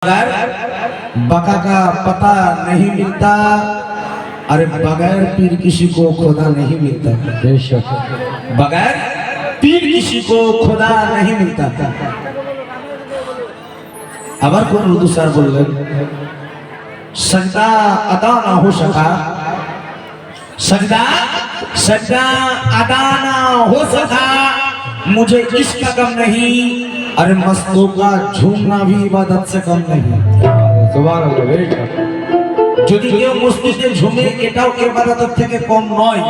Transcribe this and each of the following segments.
बका का पता नहीं मिलता। अरे बगैर पीर किसी को खुदा नहीं मिलता। बगैर पीर किसी को खुदा नहीं मिलता। अबर को उर्दू सर बोल रहे सजदा अदा ना हो सका, सजदा सजदा अदा ना हो सका, मुझे इसका गम नहीं। अरे मस्तों का झूमना भी इबादत से कम नहीं। सुभान अल्लाह। যদি কেউ মসজিদে ঝুমে এটাও ইবাদতের থেকে কম নয়।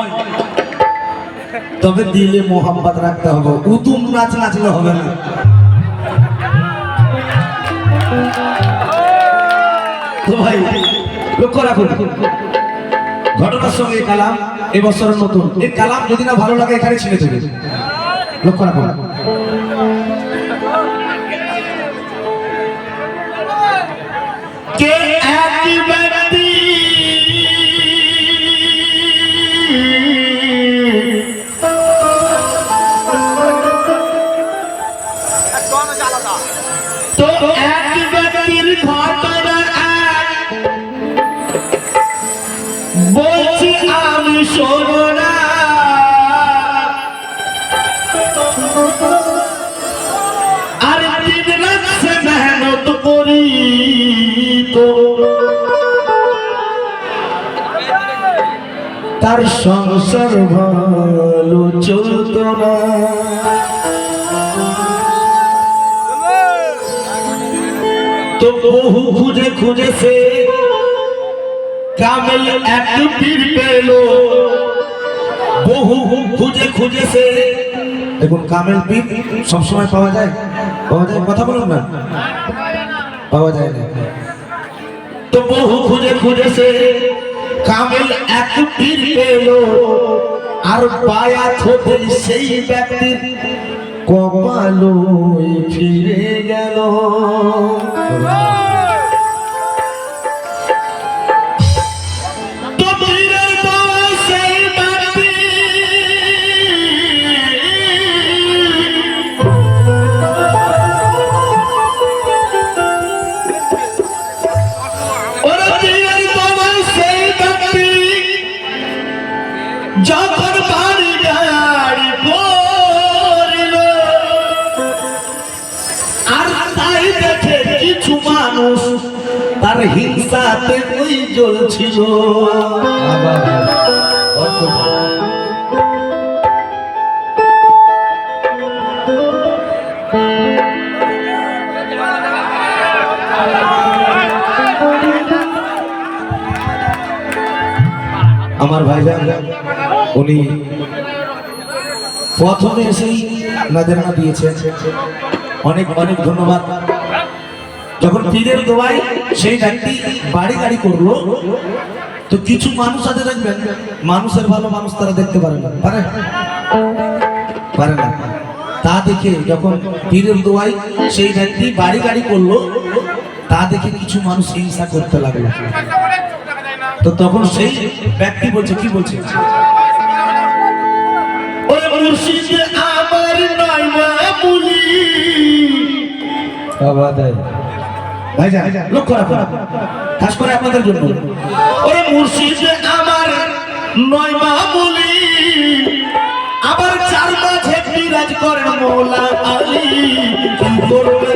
তবে দিলে মোহাম্মত রাখতে হবে, উতুম নাচ নাচলে হবে না। তো ভাই লক্ষ্য রাখুন, ঘটনার সঙ্গে এই কালাম এবছরের নতুন। এই কালাম যদি না ভালো লাগে এখানে ছিঁড়ে দেবে। লক্ষ্য রাখুন। के एक व्यक्ति तो एक व्यक्तिर घटना बोलছি আমি শোনো না। আর দিন রাত সে মেহনত করি তার সংসার ভালো চলত না। তো বহু খুঁজে খুঁজে সে কামেল এক পীর পেল। বহু খুঁজে খুঁজে সে, দেখুন কামেল পীর সবসময় পাওয়া যায়? পাওয়া যায়? কথা বলুন না, পাওয়া যায় না। তো বহু খুঁজে খুঁজে সে কামেল এক পীর পেল। আর বায়াত হতে সেই ব্যক্তির কপালো ফিরে গেল। তো পীরের দোয়া সেই ব্যক্তি যখন বাড়ি গাড়ি পড়ল। আর তাই দেখে কিছু মানুষ তার হিংসাতে ওই জ্বলছিল। আমার ভাইজান উনি প্রথমে এসেই নাজরানা দিয়েছেন, অনেক অনেক ধন্যবাদ। যখন পীরের দোয়ায় সেই ব্যক্তি বাড়ি গাড়ি করলো, তো কিছু মানুষ আছে দেখবেন মানুষের ভালো মানুষ তারা দেখতে পারে না, পারে না। তা দেখে যখন পীরের দোয়ায় সেই ব্যক্তি বাড়ি গাড়ি করলো, তা দেখে কিছু মানুষ হিংসা করতে লাগলো। তো তখন সেই ব্যক্তি বলছে, কি বলছে? ওরে মুর্শিদ আমার নয় মামুলি। ভাইজান লক্ষ্য রাখুন, খাস করে আপনাদের জন্য। ওরে মুর্শিদ আমার নয় মামুলি, আবার চার মাঝে বিরাজ করেন মৌলা আলী। কি করবে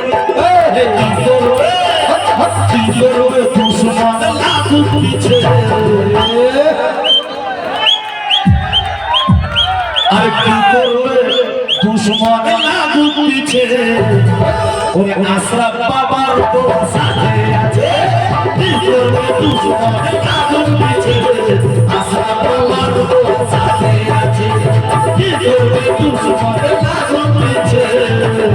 কি করবে কি করবে দুশমন লাগু পিছে। আর কি করবে দুশমন লাগু পিছে। ওরে আশরাফ বাবার তো সাথে আছে। কি করবে দুশমন লাগু পিছে। আশরাফ বাবার তো সাথে আছে। কি করবে দুশমন লাগু পিছে।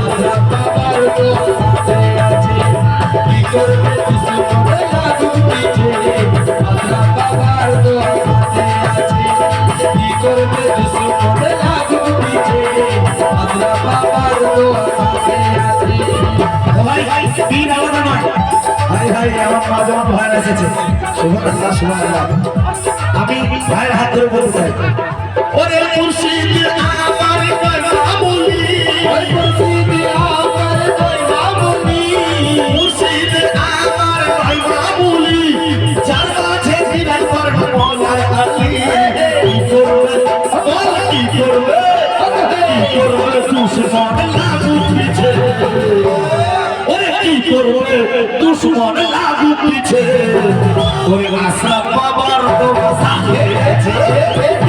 আশরাফ বাবার তো সাথে আছে। কি করবে দুশমন লাগু পিছে। আশরাফ বাবার তো সাথে আছে। কি করবে দুশমন লাগু পিছে। আশরাফ বাবার তো সাথে আছে। ভাই ভাই তিন আলাদা নয়। ভাই ভাই আমার মা যখন ভাইয়ের এসেছে, সুবহানাল্লাহ সুবহানাল্লাহ, আমি ভাইয়ের হাত ধরে বলতে চাই, ওরে মুর্শিদ আমার মামুলি। ওরে মুর্শিদ আমার মামুলি। মুর্শিদ আমার ভাই বাবুলি যার কাছে দিদার করবে মৌলায় আলী কি করবে বল কি করবে দুশ্মন লাগু পিছে ওরে কি করবে দুশ্মন লাগু পিছে ওরে আশরাফ বাবার তো সাথে আছে